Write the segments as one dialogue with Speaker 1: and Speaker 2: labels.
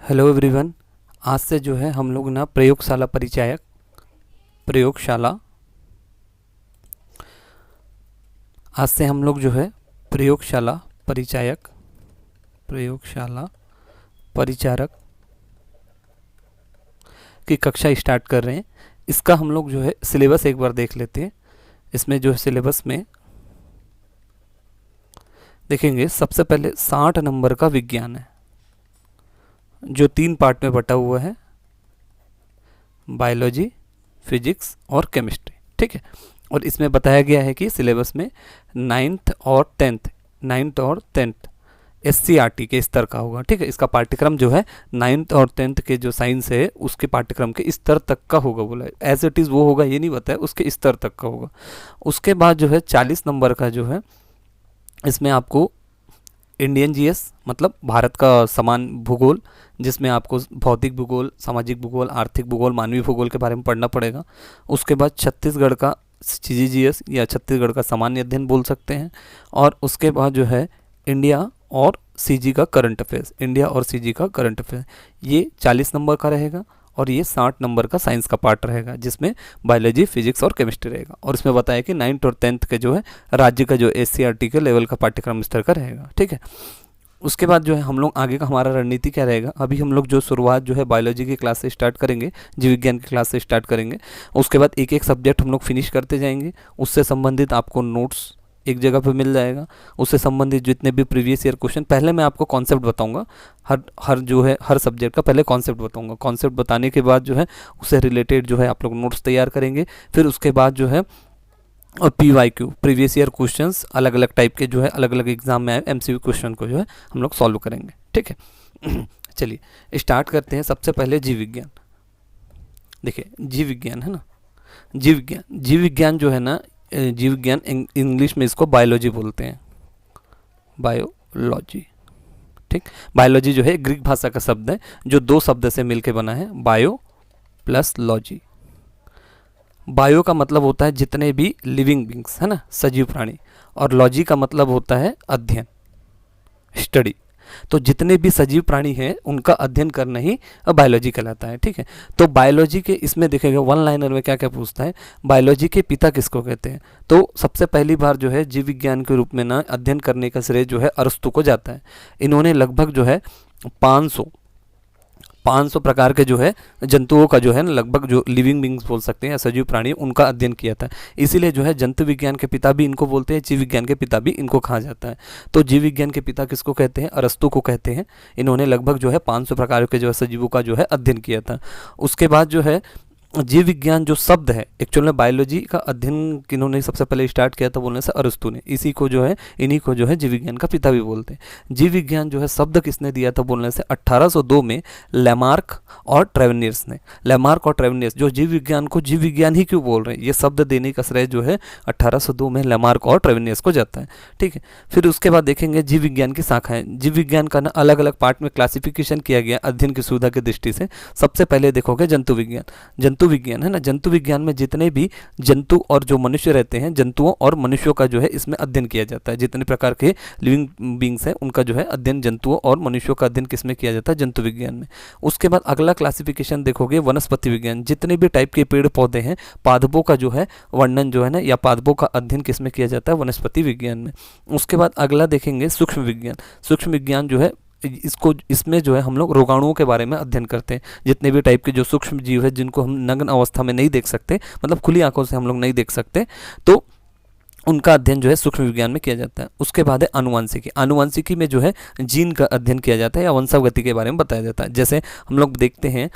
Speaker 1: Hello everyone. आज से जो है हम लोग ना प्रयोगशाला आज से हम लोग जो है प्रयोगशाला परिचायक प्रयोगशाला परिचारक की कक्षा स्टार्ट कर रहे हैं। इसका हम लोग जो है सिलेबस एक बार देख लेते हैं। इसमें जो है सिलेबस में देखेंगे, सबसे पहले 60 नंबर का विज्ञान है जो 3 पार्ट में बटा हुआ है, बायोलॉजी, फिजिक्स और केमिस्ट्री। ठीक है। और इसमें बताया गया है कि सिलेबस में 9th और 10th SCRT के स्तर का होगा। ठीक है। इसका पाठ्यक्रम जो है 9th और 10th के जो साइंस है उसके पाठ्यक्रम के स्तर तक का होगा। बोला एज इट इज़ वो होगा ये नहीं बताया, उसके स्तर तक का होगा। उसके बाद जो है 40 नंबर का जो है, इसमें आपको इंडियन जीएस मतलब भारत का समान भूगोल, जिसमें आपको भौतिक भूगोल, सामाजिक भूगोल, आर्थिक भूगोल, मानवीय भूगोल के बारे में पढ़ना पड़ेगा। उसके बाद छत्तीसगढ़ का CGGS या छत्तीसगढ़ का सामान्य अध्ययन बोल सकते हैं। और उसके बाद जो है इंडिया और CG का करंट अफेयर्स, इंडिया और CG का करंट अफेयर्स, ये 40 नंबर का रहेगा। और ये 60 नंबर का साइंस का पार्ट रहेगा जिसमें बायोलॉजी, फिजिक्स और केमिस्ट्री रहेगा। और इसमें बताया कि 9th और 10th के जो है राज्य का जो SCRT के लेवल का पाठ्यक्रम स्तर का रहेगा। ठीक है। उसके बाद जो है हम लोग आगे का हमारा रणनीति क्या रहेगा, अभी हम लोग जो शुरुआत जो है बायोलॉजी की क्लास से स्टार्ट करेंगे, जीव विज्ञान की क्लास से स्टार्ट करेंगे। उसके बाद एक एक सब्जेक्ट हम लोग फिनिश करते जाएंगे। उससे संबंधित आपको नोट्स एक जगह पे मिल जाएगा। उससे संबंधित जितने भी प्रीवियस ईयर क्वेश्चन, पहले मैं आपको कॉन्सेप्ट बताऊंगा, हर सब्जेक्ट का पहले कॉन्सेप्ट बताऊंगा। कॉन्सेप्ट बताने के बाद जो है उससे रिलेटेड जो है आप लोग नोट्स तैयार करेंगे। फिर उसके बाद जो है और PYQ प्रीवियस ईयर क्वेश्चंस अलग अलग टाइप के जो है अलग अलग एग्जाम में आए MCQ क्वेश्चन को जो है हम लोग सॉल्व करेंगे। ठीक है। चलिए स्टार्ट करते हैं। सबसे पहले जीव विज्ञान। देखिए जीव विज्ञान है ना, जीव विज्ञान जो है ना, जीव विज्ञान इंग्लिश में इसको बायोलॉजी बोलते हैं, बायोलॉजी। ठीक। बायोलॉजी जो है ग्रीक भाषा का शब्द है जो 2 शब्द से मिलकर बना है, बायो प्लस लॉजी। बायो का मतलब होता है जितने भी लिविंग बींग्स है ना, सजीव प्राणी। और लॉजी का मतलब होता है अध्ययन, स्टडी। तो जितने भी सजीव प्राणी हैं उनका अध्ययन करना ही बायोलॉजी कहलाता है। ठीक है। तो बायोलॉजी के इसमें देखेंगे 1 लाइनर में क्या क्या पूछता है, बायोलॉजी के पिता किसको कहते हैं। तो सबसे पहली बार जो है जीव विज्ञान के रूप में ना अध्ययन करने का श्रेय जो है अरस्तु को जाता है। इन्होंने लगभग जो है 500 प्रकार के जो है जंतुओं का जो है ना, लगभग जो लिविंग बींग्स बोल सकते हैं या सजीव प्राणी, उनका अध्ययन किया था। इसीलिए जो है जंतु विज्ञान के पिता भी इनको बोलते हैं, जीव विज्ञान के पिता भी इनको कहा जाता है। तो जीव विज्ञान के पिता किसको कहते हैं, अरस्तु को कहते हैं। इन्होंने लगभग जो है 500 प्रकार के जो है सजीवों का जो है अध्ययन किया था। उसके बाद जो है जीव विज्ञान जो शब्द है, एक्चुअल में बायोलॉजी का अध्ययन किन्होंने सबसे पहले स्टार्ट किया था बोलने से अरस्तु ने। इसी को जो है इन्हीं को जो है जीव विज्ञान का पिता भी बोलते हैं। जीव विज्ञान जो है शब्द किसने दिया था बोलने से 1802 में लेमार्क और ट्रेवेनियर्स ने। लेमार्क और ट्रेवेनियर्स जो जीव विज्ञान को जीव विज्ञान ही क्यों बोल रहे हैं, ये शब्द देने का श्रेय जो है 1802 में लेमार्क और ट्रेवेनियर्स को जाता है। ठीक है। फिर उसके बाद देखेंगे जीव विज्ञान की शाखाएं। जीव विज्ञान का ना अलग अलग पार्ट में क्लासिफिकेशन किया गया अध्ययन की सुविधा की दृष्टि से। सबसे पहले देखोगे जंतु विज्ञान है ना, जंतु विज्ञान में जितने भी जंतु और जो मनुष्य रहते हैं, जंतुओं और मनुष्यों का जो है इसमें अध्ययन किया जाता है। जितने प्रकार के लिविंग बींग्स हैं उनका जो है अध्ययन जंतुओं और मनुष्यों का अध्ययन किसमें किया जाता है, जंतु विज्ञान में। उसके बाद अगला क्लासिफिकेशन देखोगे वनस्पति विज्ञान। जितने भी टाइप के पेड़ पौधे हैं, पादपों का जो है वर्णन जो है ना या पादपों का अध्ययन किसमें किया जाता है, वनस्पति विज्ञान में। उसके बाद अगला देखेंगे सूक्ष्म विज्ञान। सूक्ष्म विज्ञान जो है इसमें जो है हम लोग रोगाणुओं के बारे में अध्ययन करते हैं। जितने भी टाइप के जो सूक्ष्म जीव है जिनको हम नग्न अवस्था में नहीं देख सकते, मतलब खुली आंखों से हम लोग नहीं देख सकते, तो उनका अध्ययन जो है सूक्ष्म विज्ञान में किया जाता है। उसके बाद है आनुवंशिकी। आनुवंशिकी में जो है जीन का अध्ययन किया जाता है या वंशावगति के बारे में बताया जाता है। जैसे हम लोग देखते हैं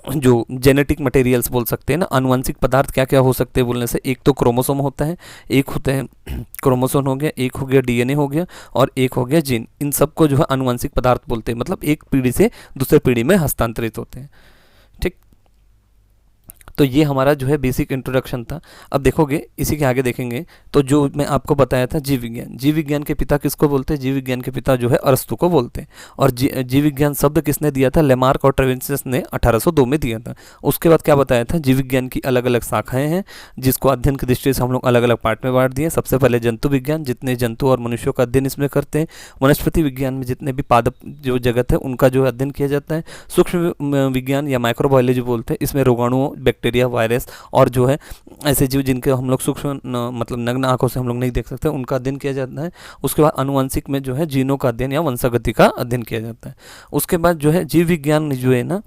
Speaker 1: जो जेनेटिक मटेरियल्स बोल सकते हैं ना, आनुवंशिक पदार्थ क्या क्या हो सकते हैं बोलने से, एक तो क्रोमोसोम होता है, एक होते हैं क्रोमोसोम हो गया, एक हो गया DNA हो गया और एक हो गया जीन। इन सबको जो है आनुवंशिक पदार्थ बोलते हैं, मतलब एक पीढ़ी से दूसरे पीढ़ी में हस्तांतरित होते हैं। ठीक। तो ये हमारा जो है बेसिक इंट्रोडक्शन था। अब देखोगे इसी के आगे देखेंगे तो जो मैं आपको बताया था जीव विज्ञान, जीव विज्ञान के पिता किसको बोलते हैं? जीव विज्ञान के पिता जो है अरस्तु को बोलते हैं। और जीव विज्ञान शब्द किसने दिया था? लेमार्क और ट्रेविसियस ने 1802 में दिया था। उसके बाद क्या बताया था? जीव विज्ञान की अलग अलग शाखाएं हैं जिसको अध्ययन की दृष्टि से हम लोग अलग अलग पार्ट में बांट दिए। सबसे पहले जंतु विज्ञान, जितने जंतु और मनुष्यों का अध्ययन इसमें करते हैं। वनस्पति विज्ञान में जितने भी पादप जो जगत है उनका जो अध्ययन किया जाता है। सूक्ष्म विज्ञान या माइक्रोबायोलॉजी बोलते हैं, इसमें रोगाणुओं, बैक्टीरिया, वायरस और जो है ऐसे जीव जिनके हम लोग सूक्ष्म मतलब नग्न आंखों से हम लोग नहीं देख सकते उनका अध्ययन किया जाता है। उसके बाद आनुवंशिक में जो है जीनों का अध्ययन या वंशागति का अध्ययन किया जाता है। उसके बाद जो है जीव विज्ञान जो है ना,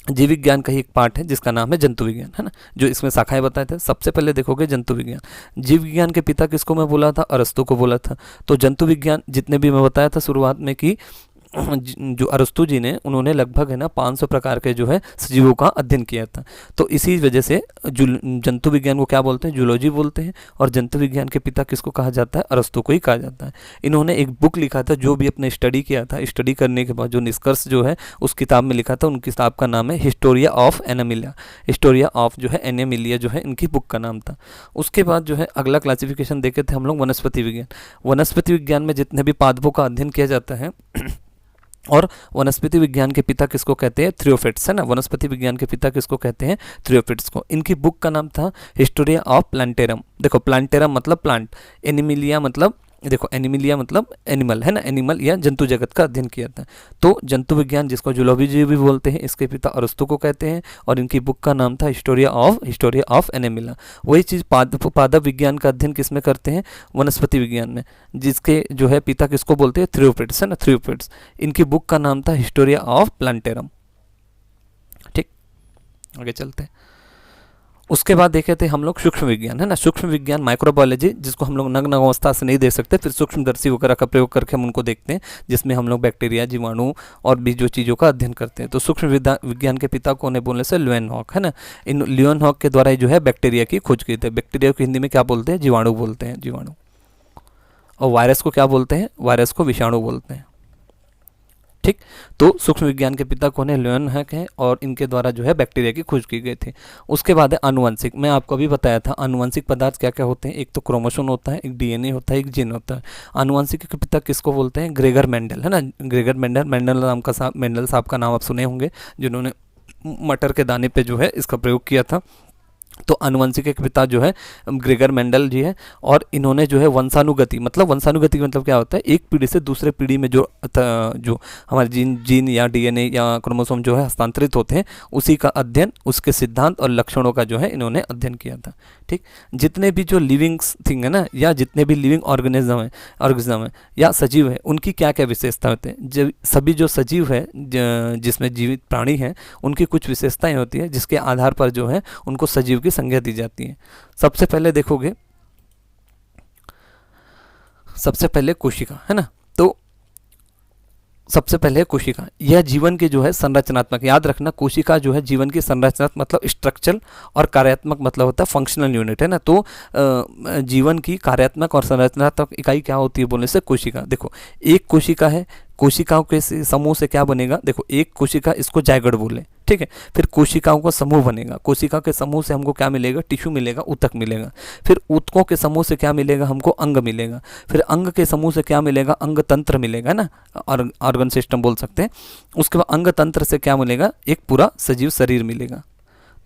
Speaker 1: जीव विज्ञान का ही एक पार्ट है जिसका नाम है जंतु विज्ञान, है ना, जो इसमें शाखाएं बताए थे। सबसे पहले देखोगे जंतु विज्ञान। जीव विज्ञान के पिता किसको मैं बोला था? अरस्तु को बोला था। तो जंतु विज्ञान जितने भी मैं बताया था शुरुआत में कि जो अरस्तु जी ने, उन्होंने लगभग है ना 500 प्रकार के जो है सजीवों का अध्ययन किया था। तो इसी वजह से जंतु विज्ञान को क्या बोलते हैं? जूलॉजी बोलते हैं। और जंतु विज्ञान के पिता किसको कहा जाता है? अरस्तु को ही कहा जाता है। इन्होंने एक बुक लिखा था, जो भी अपने स्टडी किया था, स्टडी करने के बाद जो निष्कर्ष जो है उस किताब में लिखा था, उन किताब का नाम है Historia of Animalia. Historia of जो है एनिमिलिया जो है इनकी बुक का नाम था। उसके बाद जो है अगला क्लासिफिकेशन देखे थे हम लोग वनस्पति विज्ञान। वनस्पति विज्ञान में जितने भी पादपों का अध्ययन किया जाता है और वनस्पति विज्ञान के पिता किसको कहते हैं? थ्रियोफिट्स, है ना। वनस्पति विज्ञान के पिता किसको कहते हैं? थ्रियोफिट्स को। इनकी बुक का नाम था हिस्टोरिया ऑफ प्लांटेरम। देखो प्लांटेरम मतलब प्लांट, एनिमिलिया मतलब, देखो एनिमिलिया मतलब एनिमल, है ना, एनिमल या जंतु जगत का अध्ययन किया था। तो जंतु विज्ञान जिसको जूलॉजी भी बोलते हैं, इसके पिता अरस्तु को कहते हैं और इनकी बुक का नाम था हिस्टोरिया ऑफ एनिमिला। वही चीज़ पादप विज्ञान का अध्ययन किस में करते हैं? वनस्पति विज्ञान में, जिसके जो है पिता किसको बोलते हैं? थ्रियोफिट्स, है ना, थ्रियोफिट्स। इनकी बुक का नाम था हिस्टोरिया ऑफ प्लांटेरम। ठीक, आगे चलते हैं। उसके बाद देखे थे हम लोग सूक्ष्म विज्ञान, है ना। सूक्ष्म विज्ञान माइक्रोबायोलॉजी, जिसको हम लोग नग्न अवस्था से नहीं देख सकते, फिर सूक्ष्मदर्शी वगैरह का प्रयोग करके हम उनको देखते हैं, जिसमें हम लोग बैक्टीरिया, जीवाणु और भी जो चीज़ों का अध्ययन करते हैं। तो सूक्ष्म विज्ञान के पिता को उन्हें बोलने से ल्यूएनहॉक, है ना। इन ल्यूएनहॉक के द्वारा जो है बैक्टीरिया की खोज की थी। बैक्टीरिया को हिंदी में क्या बोलते हैं? जीवाणु बोलते हैं, जीवाणु। और वायरस को क्या बोलते हैं? वायरस को विषाणु बोलते हैं। ठीक, तो सूक्ष्म विज्ञान के पिता कौन है? ल्यूएनहॉक है और इनके द्वारा जो है बैक्टीरिया की खोज की गई थी। उसके बाद है आनुवंशिक। मैं आपको अभी बताया था आनुवंशिक पदार्थ क्या क्या होते हैं। एक तो क्रोमोसोम होता है, एक डीएनए होता है, एक जीन होता है। आनुवंशिक के पिता किसको बोलते हैं? ग्रेगर मेंडल, है ना। ग्रेगर मेंडल साहब का नाम आप सुने होंगे, जिन्होंने मटर के दाने पे जो है इसका प्रयोग किया था। तो आनुवंशिक के पिता जो है ग्रेगर मेंडल जी है और इन्होंने जो है वंशानुगति मतलब क्या होता है? एक पीढ़ी से दूसरे पीढ़ी में जो हमारे जीन या डीएनए या क्रोमोसोम जो है हस्तांतरित होते हैं, उसी का अध्ययन, उसके सिद्धांत और लक्षणों का जो है इन्होंने अध्ययन किया था। ठीक, जितने भी जो लिविंग थिंग है ना, या जितने भी लिविंग ऑर्गेनिज्म है या सजीव है, उनकी क्या क्या विशेषता होते हैं? जब सभी जो सजीव है, जिसमें जीवित प्राणी हैं, उनकी कुछ विशेषताएं होती है, जिसके आधार पर जो है उनको सजीव की संज्ञा दी जाती है। सबसे पहले देखोगे, सबसे पहले कोशिका, है ना। तो सबसे पहले कोशिका, यह जीवन के जो है संरचनात्मक, याद रखना कोशिका जो है जीवन की संरचनात्मक मतलब स्ट्रक्चरल और कार्यात्मक मतलब होता है फंक्शनल यूनिट, है ना। तो जीवन की कार्यात्मक और संरचनात्मक इकाई क्या होती है बोलने से? कोशिका। देखो एक कोशिका है, कोशिकाओं के समूह से क्या बनेगा? देखो एक कोशिका, इसको जायगोट बोले, ठीक है। फिर कोशिकाओं का समूह बनेगा, कोशिका के समूह से हमको क्या मिलेगा? टिश्यू मिलेगा, ऊतक मिलेगा। फिर ऊतकों के समूह से क्या मिलेगा? हमको अंग मिलेगा। फिर अंग के समूह से क्या मिलेगा? अंग तंत्र मिलेगा ना, और ऑर्गन सिस्टम बोल सकते हैं। उसके बाद अंग तंत्र से क्या मिलेगा? एक पूरा सजीव शरीर मिलेगा।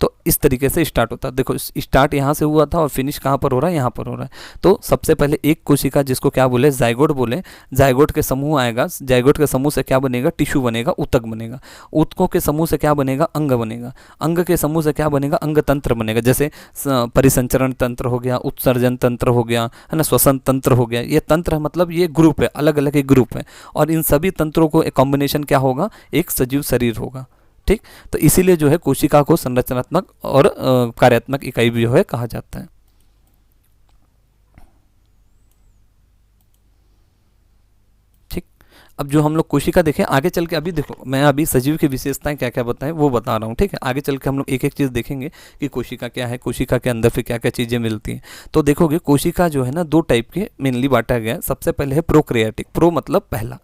Speaker 1: तो इस तरीके से स्टार्ट होता है। देखो स्टार्ट यहाँ से हुआ था और फिनिश कहाँ पर हो रहा है? यहाँ पर हो रहा है। तो सबसे पहले एक कोशिका, जिसको क्या बोले? जायगोट बोले। जायगोट के समूह आएगा, जायगोट के समूह से क्या बनेगा? टिश्यू बनेगा, ऊतक बनेगा। ऊतकों के समूह से क्या बनेगा? अंग बनेगा। अंग के समूह से क्या बनेगा? अंग तंत्र बनेगा। जैसे परिसंचरण तंत्र हो गया, उत्सर्जन तंत्र हो गया, है ना, श्वसन तंत्र हो गया। ये तंत्र मतलब ये ग्रुप है, अलग अलग एक ग्रुप है, और इन सभी तंत्रों को एक कॉम्बिनेशन क्या होगा? एक सजीव शरीर होगा। ठीक, तो इसीलिए जो है कोशिका को संरचनात्मक और कार्यात्मक इकाई भी जो है कहा जाता है। ठीक, अब जो हम लोग कोशिका देखें, आगे चल के, अभी देखो मैं अभी सजीव की विशेषताएं क्या क्या बताएं वो बता रहा हूँ। ठीक है, आगे चल के हम लोग एक एक चीज़ देखेंगे कि कोशिका क्या है, कोशिका के अंदर फिर क्या क्या चीज़ें मिलती हैं। तो देखोगे कोशिका जो है ना, दो टाइप के मेनली बांटा गया है। सबसे पहले है प्रोक्रियाटिक, प्रो मतलब पहला,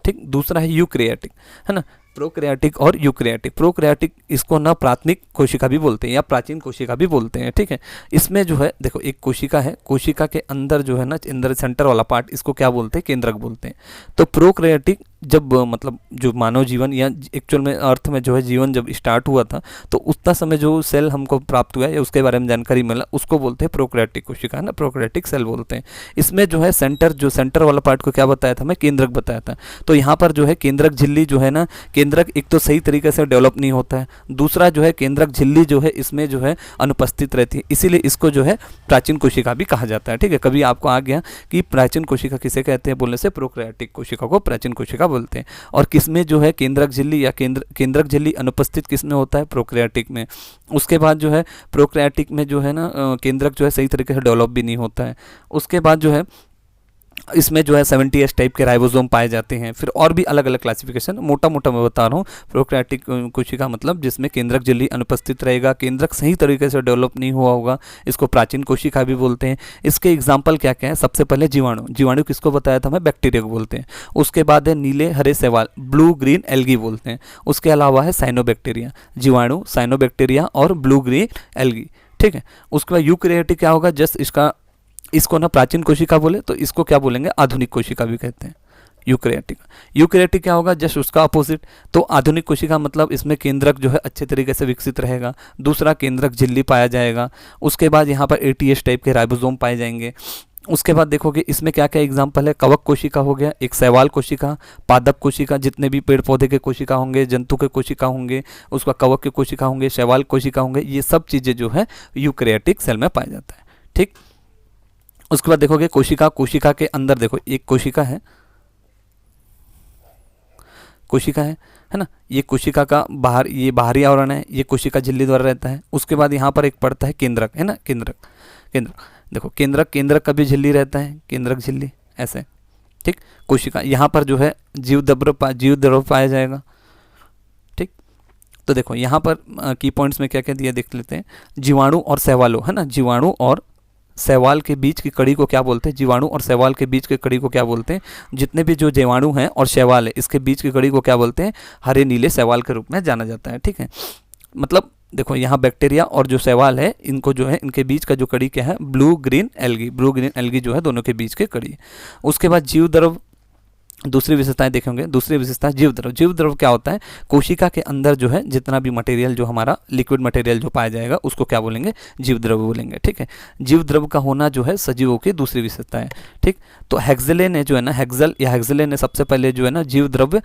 Speaker 1: ठीक। दूसरा है यूक्रियाटिक, है ना। प्रोकैरियोटिक और यूकैरियोटिक। प्रोकैरियोटिक इसको ना प्राथमिक कोशिका भी बोलते हैं या प्राचीन कोशिका भी बोलते हैं, ठीक है। इसमें जो है देखो एक कोशिका है, कोशिका के अंदर जो है ना अंदर सेंटर वाला पार्ट, इसको क्या बोलते हैं, केंद्रक बोलते हैं। तो प्रोकैरियोटिक जब मतलब जो मानव जीवन या एक्चुअल में अर्थ में जो है जीवन जब स्टार्ट हुआ था, तो उतना समय जो सेल हमको प्राप्त हुआ या उसके बारे में जानकारी मिला, उसको बोलते हैं प्रोकैरियोटिक कोशिका, है ना, प्रोकैरियोटिक सेल बोलते हैं। इसमें जो है सेंटर वाला पार्ट को क्या बताया था मैं, केंद्रक बताया था। तो यहाँ पर जो है केंद्रक झिल्ली जो है ना, केंद्रक एक तो सही तरीके से डेवलप नहीं होता है, दूसरा जो है केंद्रक झिल्ली जो है इसमें जो है अनुपस्थित रहती है, इसीलिए इसको जो है प्राचीन कोशिका भी कहा जाता है, ठीक है। कभी आपको आ गया कि प्राचीन कोशिका किसे कहते हैं, बोलने से प्रोकैरियोटिक कोशिका को प्राचीन कोशिका बोलते हैं। और किसमें जो है केंद्रक झिल्ली या केंद्रक झिल्ली अनुपस्थित किसमें होता है, प्रोकैरियोटिक में। उसके बाद जो है प्रोकैरियोटिक में जो है ना केंद्रक जो है सही तरीके से डेवलप भी नहीं होता है। उसके बाद जो है इसमें जो है 70S टाइप के राइबोसोम पाए जाते हैं। फिर और भी अलग अलग क्लासिफिकेशन, मोटा मोटा मैं बता रहा हूँ। प्रोकैरियोटिक कोशिका मतलब जिसमें केंद्रक झिल्ली अनुपस्थित रहेगा, केंद्रक सही तरीके से डेवलप नहीं हुआ होगा, इसको प्राचीन कोशिका भी बोलते हैं। इसके एग्जाम्पल क्या क्या है, सबसे पहले जीवाणु। जीवाणु किसको बताया था मैं, बैक्टीरिया को बोलते हैं। उसके बाद है नीले हरे शैवाल, ब्लू ग्रीन एल्गी बोलते हैं। उसके अलावा है साइनोबैक्टीरिया, जीवाणु, साइनोबैक्टीरिया और ब्लू ग्रीन एल्गी, ठीक है। उसके बाद यूकैरियोटिक क्या होगा, जस्ट इसको ना प्राचीन कोशिका बोले तो इसको क्या बोलेंगे, आधुनिक कोशिका भी कहते हैं, यूकैरियोटिक। यूकैरियोटिक क्या होगा, जस्ट उसका अपोजिट। तो आधुनिक कोशिका मतलब इसमें केंद्रक जो है अच्छे तरीके से विकसित रहेगा, दूसरा केंद्रक झिल्ली पाया जाएगा। उसके बाद यहाँ पर ATS टाइप के राइबोसोम पाए जाएंगे। उसके बाद देखोगे इसमें क्या क्या एग्जाम्पल है, कवक कोशिका हो गया, एक शैवाल कोशिका, पादप कोशिका, जितने भी पेड़ पौधे के कोशिका होंगे, जंतु के कोशिका होंगे, उसका कवक के कोशिका होंगे, शैवाल कोशिका होंगे, ये सब चीज़ें जो है यूकैरियोटिक सेल में पाया जाता है, ठीक। उसके बाद देखोगे कोशिका के अंदर देखो एक कोशिका है ना, ये कोशिका का ये बाहरी आवरण है, ये कोशिका झिल्ली द्वारा रहता है। उसके बाद यहाँ पर एक पड़ता है केंद्रक, है ना, केंद्रक देखो केंद्रक का भी झिल्ली रहता है, केंद्रक झिल्ली ऐसे, ठीक। कोशिका यहाँ पर जो है जीव द्रव्य पाया जाएगा, ठीक। तो देखो यहाँ पर की पॉइंट्स में क्या क्या दिया देख लेते हैं। जीवाणु और शैवालों, है ना, जीवाणु और शैवाल के बीच की कड़ी को क्या बोलते हैं, जीवाणु और शैवाल के बीच की कड़ी को क्या बोलते हैं, जितने भी जो जीवाणु हैं और शैवाल है इसके बीच की कड़ी को क्या बोलते हैं, हरे नीले शैवाल के रूप में जाना जाता है, ठीक है। मतलब देखो यहाँ बैक्टीरिया और जो शैवाल है इनको जो है इनके बीच का जो कड़ी क्या है, ब्लू ग्रीन एल्गी जो है दोनों के बीच की कड़ी। उसके बाद जीव द्रव, दूसरी विशेषताएं देखेंगे। दूसरी विशेषता जीव द्रव क्या होता है, कोशिका के अंदर जो है जितना भी मटेरियल जो हमारा लिक्विड मटेरियल जो पाया जाएगा उसको क्या बोलेंगे, जीव द्रव बोलेंगे, ठीक है। जीव द्रव का होना जो है सजीवों की दूसरी विशेषता है, ठीक। तो हेक्सेले ने जो है ना, हेक्सेले ने सबसे पहले जो है ना जीव द्रव्य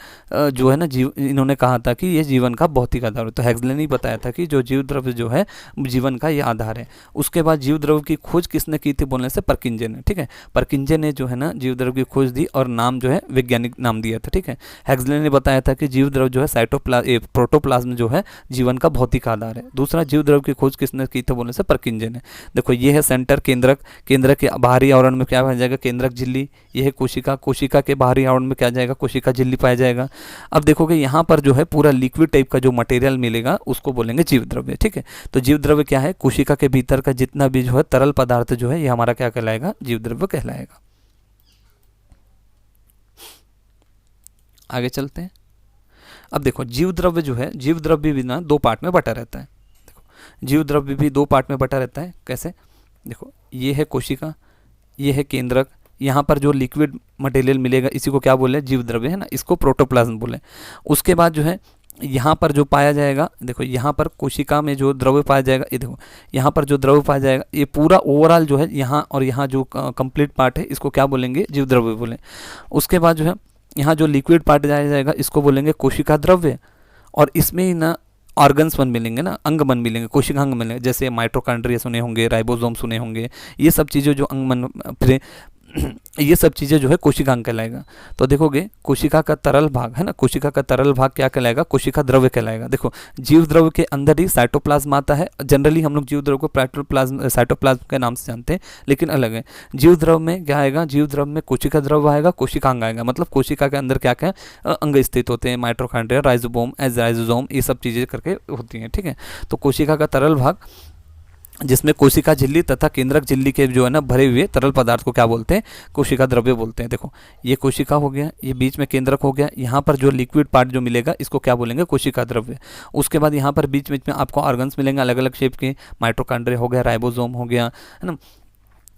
Speaker 1: जो है ना इन्होंने कहा था कि ये जीवन का भौतिक आधार है। तो हेक्सेले ने बताया था कि जो जीव द्रव्य जो है जीवन का ये आधार है। उसके बाद जीव द्रव्य की खोज किसने की थी बोलने से, परकिंजे ने, ठीक है। परकिंजे ने जो है ना जीव द्रव्य की खोज दी और नाम जो है वैज्ञानिक नाम दिया था, ठीक है। हेक्सेले ने बताया था कि जीव द्रव जो है प्रोटोप्लाज्म जो है जीवन का भौतिक आधार है। दूसरा जीव द्रव की खोज किसने की थी बोलने से, परकिंजे ने। देखो ये है सेंटर केंद्रक के बाहरी आवरण में क्या पाया जाएगा, केंद्रक झिल्ली। ये है कोशिका के बाहरी आवरण में क्या जाएगा, कोशिका झिल्ली पाया जाएगा। अब देखोगे यहाँ पर जो है पूरा लिक्विड टाइप का जो मटेरियल मिलेगा उसको बोलेंगे जीव द्रव्य, ठीक है। तो जीव द्रव्य क्या है, कोशिका के भीतर का जितना भी जो है तरल पदार्थ जो है ये हमारा क्या कहलाएगा, जीव द्रव्य कहलाएगा। आगे चलते हैं। अब देखो जीव द्रव्य जो है, जीव द्रव्य भी ना दो पार्ट में बटा रहता है। देखो जीव द्रव्य भी दो पार्ट में बटा रहता है, कैसे, देखो ये है कोशिका, ये है केंद्रक। यहाँ पर जो लिक्विड मटेरियल मिलेगा इसी को क्या बोले, जीव द्रव्य, है ना, इसको प्रोटोप्लाज्म बोले। उसके बाद जो है यहाँ पर जो पाया जाएगा, देखो यहाँ पर कोशिका में जो द्रव्य पाया जाएगा, ये देखो यहाँ पर जो द्रव्य पाया जाएगा ये पूरा ओवरऑल जो है यहाँ और यहाँ जो कंप्लीट पार्ट है इसको क्या बोलेंगे, जीव द्रव्य बोले। उसके बाद जो है यहाँ जो लिक्विड पार्ट जाया जाएगा इसको बोलेंगे कोशिका द्रव्य। और इसमें ही ना ऑर्गन्स बन मिलेंगे ना, अंग बन मिलेंगे, कोशिका अंग मिलेंगे, जैसे माइटोकॉन्ड्रिया सुने होंगे, राइबोसोम सुने होंगे, ये सब चीज़ें जो अंग बन फिर ये सब चीज़ें जो है कोशिका अंग कहलाएगा। तो देखोगे कोशिका का तरल भाग है ना, कोशिका का तरल भाग क्या कहलाएगा, कोशिका द्रव्य कहलाएगा। देखो जीव द्रव्य के अंदर ही साइटोप्लाज्म आता है। जनरली हम लोग जीव द्रव्य को प्रोटोप्लाज्म साइटोप्लाज्म के नाम से जानते हैं, लेकिन अलग है। जीव द्रव्य में क्या आएगा, जीव द्रव्य में कोशिका द्रव्य आएगा, कोशिका अंग आएगा। मतलब कोशिका के अंदर क्या क्या अंग स्थित होते हैं, माइटोकॉन्ड्रिया, राइजोसोम, ये सब चीज़ें करके होती हैं, ठीक है। तो कोशिका का तरल भाग जिसमें कोशिका झिल्ली तथा केंद्रक झिल्ली के जो है ना भरे हुए तरल पदार्थ को क्या बोलते हैं, कोशिका द्रव्य बोलते हैं। देखो ये कोशिका हो गया, ये बीच में केंद्रक हो गया, यहाँ पर जो लिक्विड पार्ट जो मिलेगा इसको क्या बोलेंगे, कोशिका द्रव्य। उसके बाद यहाँ पर बीच बीच में आपको ऑर्गन्स मिलेंगे अलग अलग शेप के, माइटोकॉन्ड्रिया हो गया, राइबोसोम हो गया, है ना,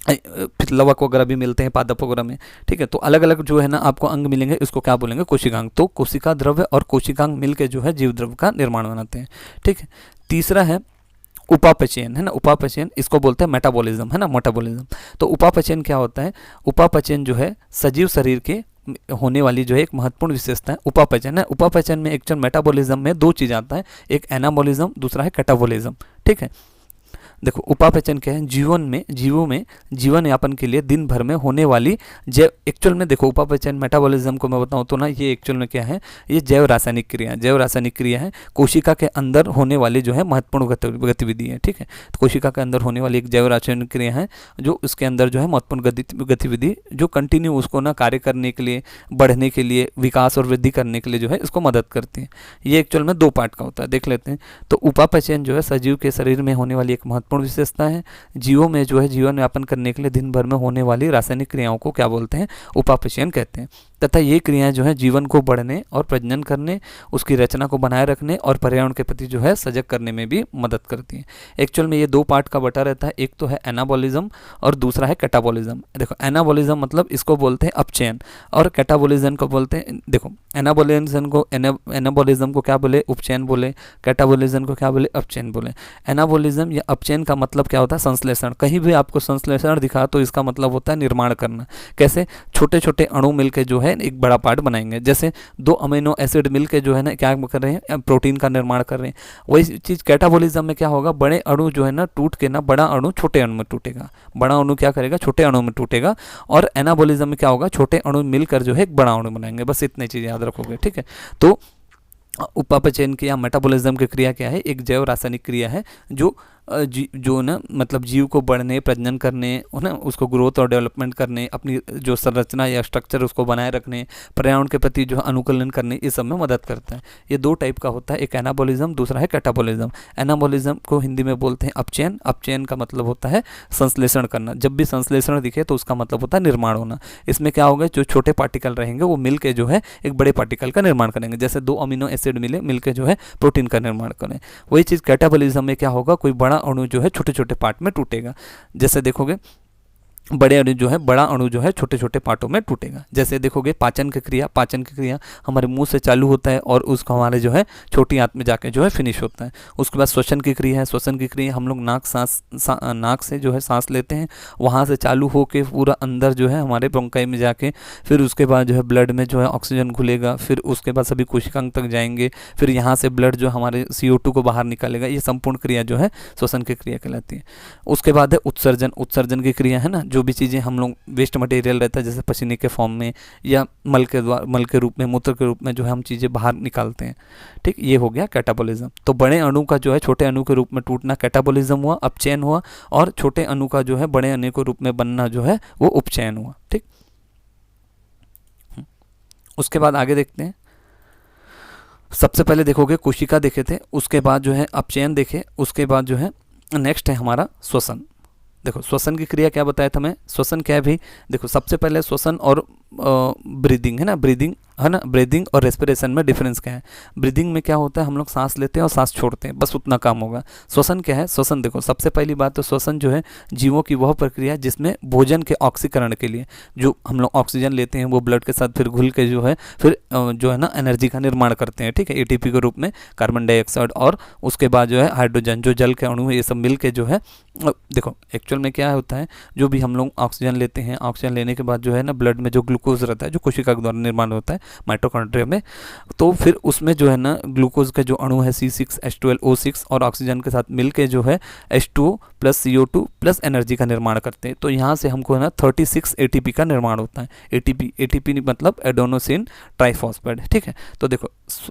Speaker 1: फिर लवक वगैरह भी मिलते हैं पादप वगैरह में, ठीक है। तो अलग अलग जो है ना आपको अंग मिलेंगे, इसको क्या बोलेंगे, कोशिकांग। तो कोशिका द्रव्य और कोशिकांग मिलकर जो है जीव द्रव्य का निर्माण बनाते हैं, ठीक है। तीसरा है उपापचयन, है ना, उपापचयन इसको बोलते हैं मेटाबॉलिज्म, है ना, मेटाबॉलिज्म। तो उपापचयन क्या होता है, उपापचयन जो है सजीव शरीर के होने वाली जो है एक महत्वपूर्ण विशेषता है उपापचयन है। उपापचयन में एक्चुअल मेटाबॉलिज्म में दो चीज़ आता है, एक एनाबॉलिज्म, दूसरा है कैटाबॉलिज्म, ठीक है। देखो उपापचयन क्या है, जीवों में जीवन यापन के लिए दिन भर में होने वाली जैव, एक्चुअल में देखो उपापचयन मेटाबॉलिज्म को मैं बताऊं तो ना ये एक्चुअल में क्या है, ये जैव रासायनिक क्रिया है, कोशिका के अंदर होने वाली जो है महत्वपूर्ण गतिविधि है, ठीक है। तो कोशिका के अंदर होने वाली एक जैव रासायनिक क्रिया है जो उसके अंदर जो है महत्वपूर्ण गतिविधि जो कंटिन्यू उसको ना कार्य करने के लिए, बढ़ने के लिए, विकास और वृद्धि करने के लिए जो है इसको मदद करती है। ये एक्चुअल में दो पार्ट का होता है, देख लेते हैं। तो उपापचयन जो है सजीव के शरीर में होने वाली एक महत्वपूर्ण विशेषता है। जीवों में जो है जीवन यापन करने के लिए दिन भर में होने वाली रासायनिक क्रियाओं को क्या बोलते हैं, उपापचयन कहते हैं। तथा ये क्रियाएं जो है जीवन को बढ़ने और प्रजनन करने, उसकी रचना को बनाए रखने और पर्यावरण के प्रति जो है सजग करने में भी मदद करती हैं। एक्चुअल में ये दो पार्ट का बटा रहता है, एक तो है एनाबॉलिज्म और दूसरा है कैटाबॉलिज्म। देखो एनाबॉलिज्म मतलब इसको बोलते हैं अपचयन और कैटाबॉलिज्म को बोलते हैं, देखो एनाबॉलिज्म को क्या बोले, उपचयन बोले, कैटाबॉलिज्म को क्या बोले, अपचयन बोले। एनाबॉलिज्म या अपचयन का मतलब क्या होता है, संश्लेषण। कहीं भी आपको संश्लेषण दिखा तो इसका मतलब होता है निर्माण करना। कैसे, छोटे छोटे अणु मिलकर जो है एक बड़ा पार्ट बनाएंगे। जैसे दो अमीनो एसिड मिलकर जो है ना क्या कर रहे हैं, प्रोटीन का निर्माण कर रहे हैं। वही चीज़ कैटाबॉलिज्म में क्या होगा, बड़े अणु जो है ना टूट के ना बड़ा अणु छोटे अणु में टूटेगा, बड़ा अणु क्या करेगा, छोटे अणु में टूटेगा। और एनाबॉलिज्म में क्या होगा, छोटे अणु मिलकर जो है एक बड़ा अणु बनाएंगे। बस इतनी चीज़ याद रखोगे, ठीक है। तो उपापचयन की या मेटाबॉलिज्म की क्रिया क्या है, एक जैव रासायनिक क्रिया है जो ना मतलब जीव को बढ़ने, प्रजनन करने, है ना, उसको ग्रोथ और डेवलपमेंट करने, अपनी जो संरचना या स्ट्रक्चर उसको बनाए रखने, पर्यावरण के प्रति जो है अनुकूलन करने, इस सब में मदद करता है। ये दो टाइप का होता है, एक एनाबॉलिज्म, दूसरा है कैटाबॉलिज्म। एनाबॉलिज्म को हिंदी में बोलते हैं अपचयन। अपचयन का मतलब होता है संश्लेषण करना। जब भी संश्लेषण दिखे तो उसका मतलब होता है निर्माण होना। इसमें क्या होगा, जो छोटे पार्टिकल रहेंगे वो मिलकर जो है एक बड़े पार्टिकल का निर्माण करेंगे। जैसे दो अमीनो एसिड मिलकर जो है प्रोटीन का निर्माण करें। वही चीज़ कैटाबॉलिज्म में क्या होगा, कोई बड़ा अणु जो है छोटे छोटे पार्ट में टूटेगा। जैसे देखोगे बड़े अणु जो है, बड़ा अणु जो है छोटे छोटे पार्टों में टूटेगा। जैसे देखोगे पाचन की क्रिया हमारे मुंह से चालू होता है और उसको हमारे जो है छोटी आंत में जाके जो है फिनिश होता है। उसके बाद श्वसन की क्रिया है। श्वसन की क्रिया हम लोग नाक से जो है सांस लेते हैं, वहाँ से चालू होके पूरा अंदर जो है हमारे ब्रोंकाई में जाके, फिर उसके बाद जो है ब्लड में जो है ऑक्सीजन घुलेगा, फिर उसके बाद सभी कोशिकांग तक जाएंगे, फिर यहाँ से ब्लड जो हमारे CO2 को बाहर निकालेगा। ये संपूर्ण क्रिया जो है श्वसन की क्रिया कहलाती है। उसके बाद है उत्सर्जन की क्रिया, है ना, जो भी चीज़ें हम लोग वेस्ट मटेरियल रहता है जैसे पसीने के फॉर्म में या मल के रूप में, मूत्र के रूप में जो है हम चीज़ें बाहर निकालते हैं, ठीक। ये हो गया कैटाबॉलिज्म। तो बड़े अणु का जो है छोटे अणु के रूप में टूटना कैटाबॉलिज्म हुआ, अपचयन हुआ, और छोटे अणु का जो है बड़े अणु के रूप में बनना जो है वो उपचयन हुआ, ठीक। उसके बाद आगे देखते हैं। सबसे पहले देखोगे कोशिका देखे थे, उसके बाद जो है अपचयन देखे, उसके बाद जो है नेक्स्ट है हमारा श्वसन। देखो श्वसन की क्रिया क्या बताया था मैं, श्वसन क्या है भी, देखो सबसे पहले श्वसन और ब्रीदिंग, है ना, ब्रीदिंग और रेस्पिरेशन में डिफरेंस क्या है। ब्रीदिंग में क्या होता है, हम लोग सांस लेते हैं और सांस छोड़ते हैं, बस उतना काम होगा। श्वसन क्या है, श्वसन देखो सबसे पहली बात तो श्वसन जो है जीवों की वह प्रक्रिया है जिसमें भोजन के ऑक्सीकरण के लिए जो हम लोग ऑक्सीजन लेते हैं वो ब्लड के साथ फिर घुल के जो है फिर जो है ना एनर्जी का निर्माण करते हैं, ठीक है, ATP के रूप में, कार्बन डाइऑक्साइड, और उसके बाद जो है हाइड्रोजन, जो जल के अणु है, ये सब मिल के जो है देखो एक्चुअल में क्या होता है, जो भी हम लोग ऑक्सीजन लेते हैं, ऑक्सीजन लेने के बाद जो है ना ब्लड में जो ग्लूकोज रहता है जो कोशिका के द्वारा निर्माण होता है माइटोकॉन्ड्रिया में, तो फिर उसमें जो है ना ग्लूकोज का जो अणु है C6H12O6 और ऑक्सीजन के साथ मिलके जो है H2O plus CO2 plus energy का निर्माण करते हैं। तो यहाँ से हमको है ना 36 ATP का निर्माण होता है। ATP मतलब एडेनोसिन ट्राइफॉस्फेट, ठीक है। तो देखो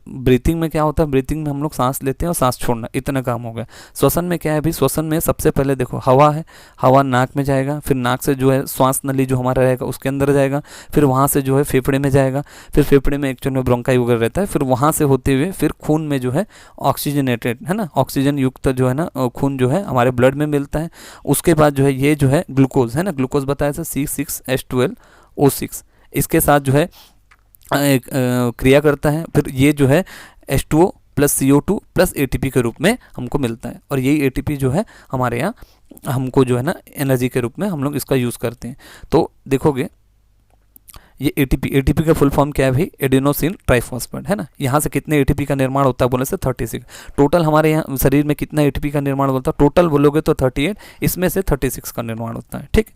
Speaker 1: ब्रीथिंग में क्या होता है, ब्रीथिंग में हम लोग सांस लेते हैं और सांस छोड़ना, इतना काम हो गया। श्वसन में क्या है भी, श्वसन में सबसे पहले देखो हवा है, हवा नाक में जाएगा, फिर नाक से जो है श्वास नली जो हमारा रहेगा उसके अंदर जाएगा, फिर फिर वहाँ से जो है फेफड़े में जाएगा, फिर फेफड़े में एक्चुअल में ब्रोंकाई वगैरह रहता है, फिर वहाँ से होते हुए फिर खून में जो है ऑक्सीजनेटेड है ना, ऑक्सीजन युक्त जो है ना खून जो है हमारे ब्लड में मिलता है। उसके बाद जो है ये जो है ग्लूकोज है ना, ग्लूकोज बताया था C6H12O6, इसके साथ जो है क्रिया करता है, फिर ये जो है H2O plus CO2 plus ATP के रूप में हमको मिलता है। और यही ATP जो है हमारे यहाँ हमको जो है ना एनर्जी के रूप में हम लोग इसका यूज़ करते हैं। तो देखोगे ये ATP का फुल फॉर्म क्या है भाई, एडेनोसिन ट्राइफॉस्फेट है ना। यहाँ से कितने ATP का निर्माण होता है बोले से 36। टोटल हमारे यहाँ शरीर में कितना ATP का निर्माण होता है, टोटल बोलोगे तो 38, इसमें से 36 का निर्माण होता है। ठीक,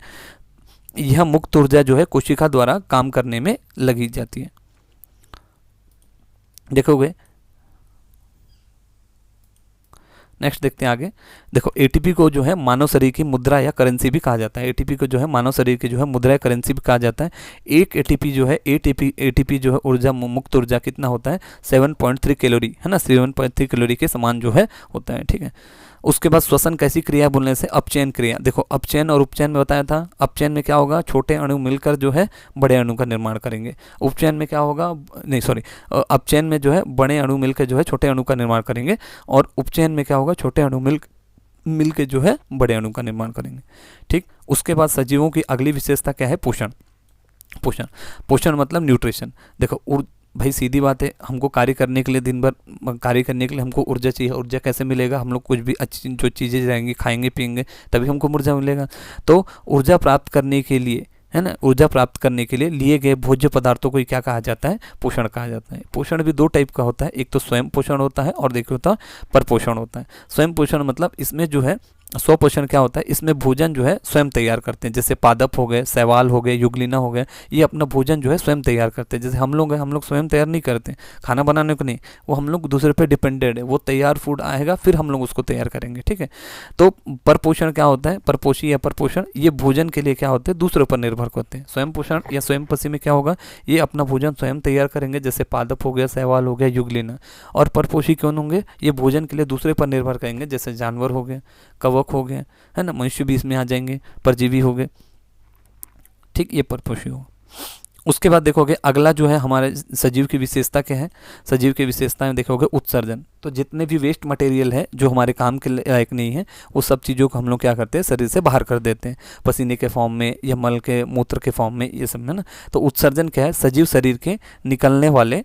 Speaker 1: यह मुक्त ऊर्जा जो है कोशिका द्वारा काम करने में लगी जाती है। देखोगे नेक्स्ट देखते हैं आगे। देखो ATP को जो है मानव शरीर की मुद्रा या करेंसी भी कहा जाता है। ATP को जो है मानव शरीर की जो है मुद्रा या करेंसी भी कहा जाता है। एक ATP जो है ATP जो है ऊर्जा मुक्त ऊर्जा कितना होता है 7.3 कैलोरी है ना, 7.3 कैलोरी के समान जो है होता है। ठीक है, उसके बाद श्वसन कैसी क्रिया बोलने से अपचयन क्रिया। देखो अपचयन और उपचयन में बताया था। अपचयन में क्या होगा, छोटे अणु मिलकर जो है बड़े अणु का निर्माण करेंगे। उपचयन में क्या होगा, नहीं सॉरी, अपचयन में जो है बड़े अणु मिलकर जो है छोटे अणु का निर्माण करेंगे, और उपचयन में क्या होगा, छोटे अणु मिल के जो है बड़े अणु का निर्माण करेंगे। ठीक, उसके बाद सजीवों की अगली विशेषता क्या है, पोषण। पोषण मतलब न्यूट्रिशन। देखो भाई सीधी बात है, हमको कार्य करने के लिए दिन भर कार्य करने के लिए हमको ऊर्जा चाहिए। ऊर्जा कैसे मिलेगा, हम लोग कुछ भी अच्छी जो चीज़ें जाएंगी खाएंगे पिएंगे तभी हमको ऊर्जा मिलेगा। तो ऊर्जा प्राप्त करने के लिए है ना, ऊर्जा प्राप्त करने के लिए लिए गए भोज्य पदार्थों को क्या कहा जाता है, पोषण कहा जाता है। पोषण भी दो टाइप का होता है, एक तो स्वयं पोषण होता है और देखिए होता है परपोषण होता है। स्वयं पोषण मतलब इसमें जो है स्वपोषण क्या होता है, इसमें भोजन जो है स्वयं तैयार करते हैं। जैसे पादप हो गए, शैवाल हो गए, युगलिना हो गए, ये अपना भोजन जो है स्वयं तैयार करते हैं। जैसे हम लोग हैं, हम लोग स्वयं तैयार नहीं करते खाना बनाने को, नहीं, वो हम लोग दूसरे पे डिपेंडेड है। वो तैयार फूड आएगा फिर हम लोग उसको तैयार करेंगे। ठीक है, तो परपोषण क्या होता है, परपोषी या परपोषण ये भोजन के लिए क्या होते हैं, दूसरे पर निर्भर होते हैं। स्वयं पोषण या स्वयं पसी में क्या होगा, ये अपना भोजन स्वयं तैयार करेंगे, जैसे पादप हो गया, शैवाल हो गया, युगलिना। और परपोषी कौन होंगे, ये भोजन के लिए दूसरे पर निर्भर करेंगे, जैसे जानवर हो गए, कवक हो गए है ना, मनुष्य भी इसमें आ जाएंगे, परजीवी हो गए। ठीक, ये परपोषी हो। उसके बाद देखोगे अगला जो है हमारे सजीव की विशेषता क्या है, सजीव की विशेषता में देखोगे उत्सर्जन। तो जितने भी वेस्ट मटेरियल है जो हमारे काम के लायक नहीं है, वो सब चीज़ों को हम लोग क्या करते हैं, शरीर से बाहर कर देते हैं, पसीने के फॉर्म में या मल के मूत्र के फॉर्म में, ये सब है ना। तो उत्सर्जन क्या है, सजीव शरीर के निकलने वाले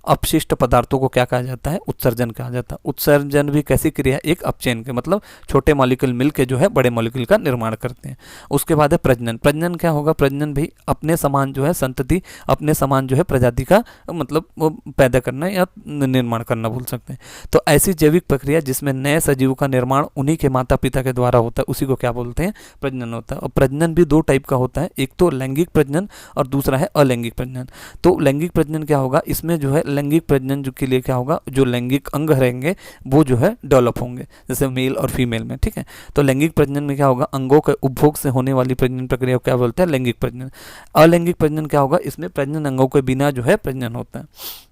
Speaker 1: अपशिष्ट पदार्थों को क्या कहा जाता है, उत्सर्जन कहा जाता है। उत्सर्जन भी कैसी क्रिया, एक अपचयन के मतलब छोटे मॉलिक्यूल मिलके जो है बड़े मॉलिक्यूल का निर्माण करते हैं। उसके बाद है प्रजनन। प्रजनन क्या होगा, प्रजनन भी अपने समान जो है संतति, अपने समान जो है प्रजाति का मतलब वो पैदा करना या निर्माण करना बोल सकते हैं। तो ऐसी जैविक प्रक्रिया जिसमें नए सजीव का निर्माण उन्हीं के माता पिता के द्वारा होता है, उसी को क्या बोलते हैं, प्रजनन होता है। और प्रजनन भी दो टाइप का होता है, एक तो लैंगिक प्रजनन और दूसरा है अलैंगिक प्रजनन। तो लैंगिक प्रजनन क्या होगा, इसमें जो है लैंगिक प्रजनन जो के लिए क्या होगा, जो लैंगिक अंग रहेंगे वो जो है डेवलप होंगे, जैसे मेल और फीमेल में। ठीक है, तो लैंगिक प्रजनन में क्या होगा, अंगों के उपभोग से होने वाली प्रजनन प्रक्रिया को क्या बोलते हैं, लैंगिक प्रजनन। अलैंगिक प्रजनन क्या होगा, इसमें प्रजनन अंगों के बिना जो है प्रजनन होता है।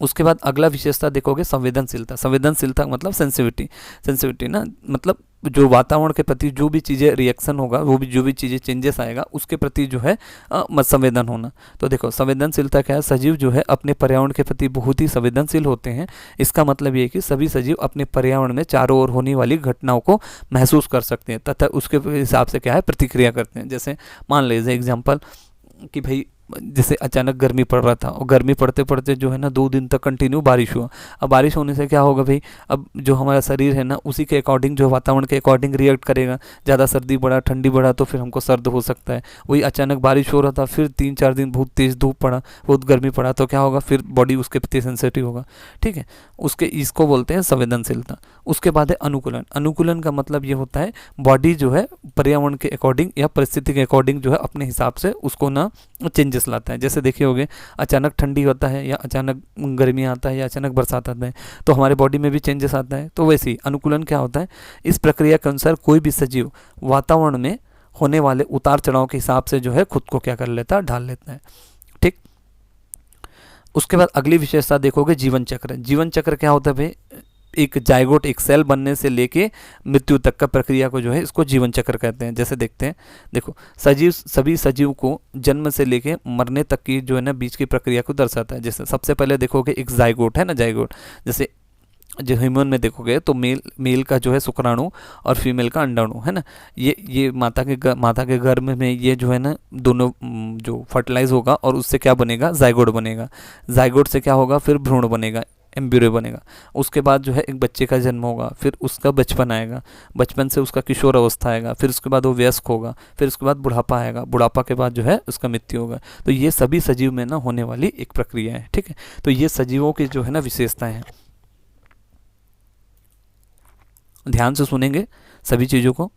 Speaker 1: उसके बाद अगला विशेषता देखोगे संवेदनशीलता। संवेदनशीलता मतलब सेंसिटिविटी ना, मतलब जो वातावरण के प्रति जो भी चीज़ें रिएक्शन होगा, वो भी जो भी चीज़ें चेंजेस आएगा उसके प्रति जो है संवेदन होना। तो देखो संवेदनशीलता क्या है, सजीव जो है अपने पर्यावरण के प्रति बहुत ही संवेदनशील होते हैं। इसका मतलब ये है कि सभी सजीव अपने पर्यावरण में चारों ओर होने वाली घटनाओं को महसूस कर सकते हैं तथा उसके हिसाब से क्या है प्रतिक्रिया करते हैं। जैसे मान लीजिए एग्जाम्पल कि भाई जैसे अचानक गर्मी पड़ रहा था और गर्मी पड़ते पड़ते जो है ना 2 दिन तक कंटिन्यू बारिश हुआ। अब बारिश होने से क्या होगा भाई, अब जो हमारा शरीर है ना उसी के अकॉर्डिंग जो वातावरण के अकॉर्डिंग रिएक्ट करेगा। ज़्यादा सर्दी बढ़ा, ठंडी बढ़ा तो फिर हमको सर्द हो सकता है। वही अचानक बारिश हो रहा था, फिर 3-4 दिन बहुत तेज़ धूप पड़ा, बहुत गर्मी पड़ा, तो क्या होगा, फिर बॉडी उसके प्रति सेंसिटिव होगा। ठीक है, इसको बोलते हैं संवेदनशीलता। उसके बाद है अनुकूलन। अनुकूलन का मतलब ये होता है बॉडी जो है पर्यावरण के अकॉर्डिंग या परिस्थिति के अकॉर्डिंग जो है अपने हिसाब से उसको ना चेंजेस लाता है। जैसे देखिए होगे अचानक ठंडी होता है या अचानक गर्मी आता है या अचानक बरसात आता है, तो हमारे बॉडी में भी चेंजेस आता है। तो वैसे ही अनुकूलन क्या होता है, इस प्रक्रिया के अनुसार कोई भी सजीव वातावरण में होने वाले उतार चढ़ाव के हिसाब से जो है खुद को क्या कर लेता है, ढाल लेता है। ठीक, उसके बाद अगली विशेषता देखोगे जीवन चक्र। जीवन चक्र क्या होता है भाई, एक जायगोट, एक सेल बनने से लेके मृत्यु तक का प्रक्रिया को जो है इसको जीवन चक्र कहते हैं। जैसे देखते हैं, देखो सजीव, सभी सजीव को जन्म से लेके मरने तक की जो है ना बीच की प्रक्रिया को दर्शाता है। जैसे सबसे पहले देखोगे एक जायगोट है ना, जायगोट जैसे जो ह्यूमन में देखोगे तो मेल का जो है शुक्राणु और फीमेल का अंडाणु है ना, ये माता के गर्भ में ये जो है ना दोनों जो फर्टिलाइज होगा और उससे क्या बनेगा, जायगोट बनेगा। जायगोट से क्या होगा, फिर भ्रूण बनेगा, एम्ब्रियो बनेगा। उसके बाद जो है एक बच्चे का जन्म होगा, फिर उसका बचपन आएगा, बचपन से उसका किशोर अवस्था आएगा, फिर उसके बाद वो वयस्क होगा, फिर उसके बाद बुढ़ापा आएगा, बुढ़ापा के बाद जो है उसका मृत्यु होगा। तो ये सभी सजीव में ना होने वाली एक प्रक्रिया है, ठीक है। तो ये सजीवों की जो है ना विशेषताएं हैं। ध्यान से सुनेंगे सभी चीज़ों को।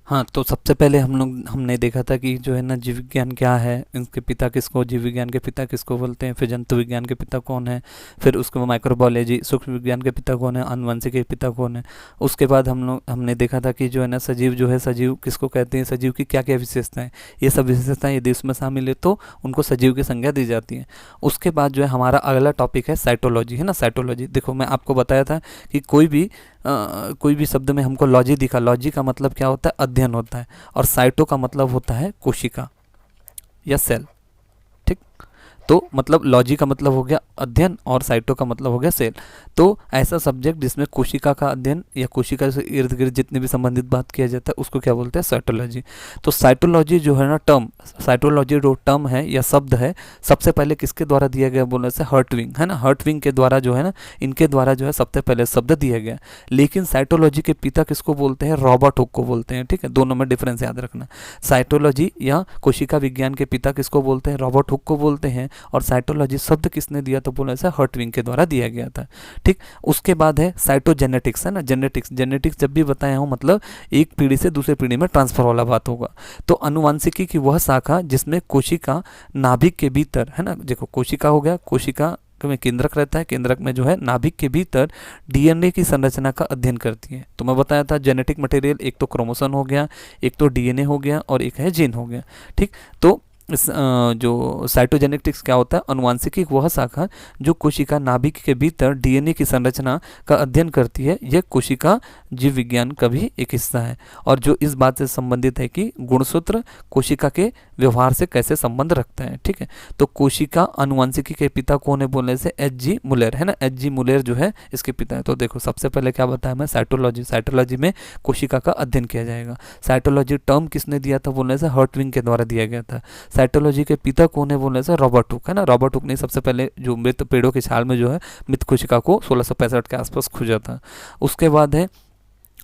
Speaker 1: हाँ, तो सबसे पहले हमने देखा था कि जो है ना जीव विज्ञान क्या है, इसके पिता किसको, जीव विज्ञान के पिता किसको बोलते हैं, फिर जंतु विज्ञान के पिता कौन है, फिर उसके बाद माइक्रोबायोलॉजी, सूक्ष्म विज्ञान के पिता कौन है, आनुवंशिक के पिता कौन है। उसके बाद हमने देखा था कि जो है ना सजीव जो है, सजीव किसको कहते हैं, सजीव की क्या क्या विशेषताएं, ये सब विशेषताएं यदि उसमें शामिल है तो उनको सजीव की संज्ञा दी जाती है। उसके बाद जो है हमारा अगला टॉपिक है साइटोलॉजी, है ना। साइटोलॉजी देखो, मैं आपको बताया था कि कोई भी शब्द में हमको लॉजी दिखा, लॉजी का मतलब क्या होता है, अध्ययन होता है, और साइटो का मतलब होता है कोशिका या सेल, ठीक। तो मतलब लॉजी का मतलब हो गया अध्ययन और साइटो का मतलब हो गया सेल। तो ऐसा सब्जेक्ट जिसमें कोशिका का अध्ययन या कोशिका से इर्द गिर्द जितने भी संबंधित बात किया जाता है उसको क्या बोलते हैं, साइटोलॉजी। तो साइटोलॉजी जो है ना टर्म, साइटोलॉजी जो टर्म है या शब्द है, सबसे पहले किसके द्वारा दिया गया बोलने से, हर्टविंग, है ना। हर्टविंग के द्वारा जो है ना, इनके द्वारा जो है सबसे पहले शब्द दिया गया। लेकिन साइटोलॉजी के पिता किसको बोलते हैं, रॉबर्ट हुक को बोलते हैं, ठीक है। दोनों में डिफरेंस याद रखना। साइटोलॉजी या कोशिका विज्ञान के पिता किसको बोलते हैं, रॉबर्ट हुक को बोलते हैं। और साइटोलॉजी शब्द किसने दिया तो बोला ऐसा, हर्टविंग के द्वारा दिया गया था, ठीक। उसके बाद है साइटोजेनेटिक्स, है ना। जेनेटिक्स जब भी बताया हूं मतलब एक पीढ़ी से दूसरे पीढ़ी में ट्रांसफर वाला बात होगा। तो अनुवांशिकी की वह शाखा जिसमें कोशिका नाभिक के भीतर, है ना, देखो कोशिका हो गया, कोशिका में केंद्रक रहता है, केंद्रक में जो है नाभिक के भीतर डीएनए की संरचना का अध्ययन करती है। तो मैं बताया था जेनेटिक मटेरियल एक तो क्रोमोसोम हो गया, एक तो डीएनए हो गया और एक है जीन हो गया, ठीक। तो जो साइटोजेनेटिक्स क्या होता है, अनुवांशिकी वह शाखा जो कोशिका नाभिक के भीतर डीएनए की संरचना का अध्ययन करती है। यह कोशिका जीव विज्ञान का भी एक हिस्सा है और जो इस बात से संबंधित है कि गुणसूत्र कोशिका के व्यवहार से कैसे संबंध रखते हैं, ठीक है। तो कोशिका अनुवांशिकी के पिता कौन है बोलने से एच.जी. मुलेर, है ना। एच.जी. मुलेर जो है इसके पिता है। तो देखो सबसे पहले क्या बताया मैं, साइटोलॉजी। साइटोलॉजी में कोशिका का अध्ययन किया जाएगा। साइटोलॉजी टर्म किसने दिया था बोलने से, हर्टविंग के द्वारा दिया गया था। साइटोलॉजी के पिता कौन है बोलने से, रॉबर्ट हुक, है ना। रॉबर्ट हुक ने सबसे पहले जो मृत पेड़ों की छाल में जो है मृत कोशिका को 1665 के आसपास खोजा था। उसके बाद है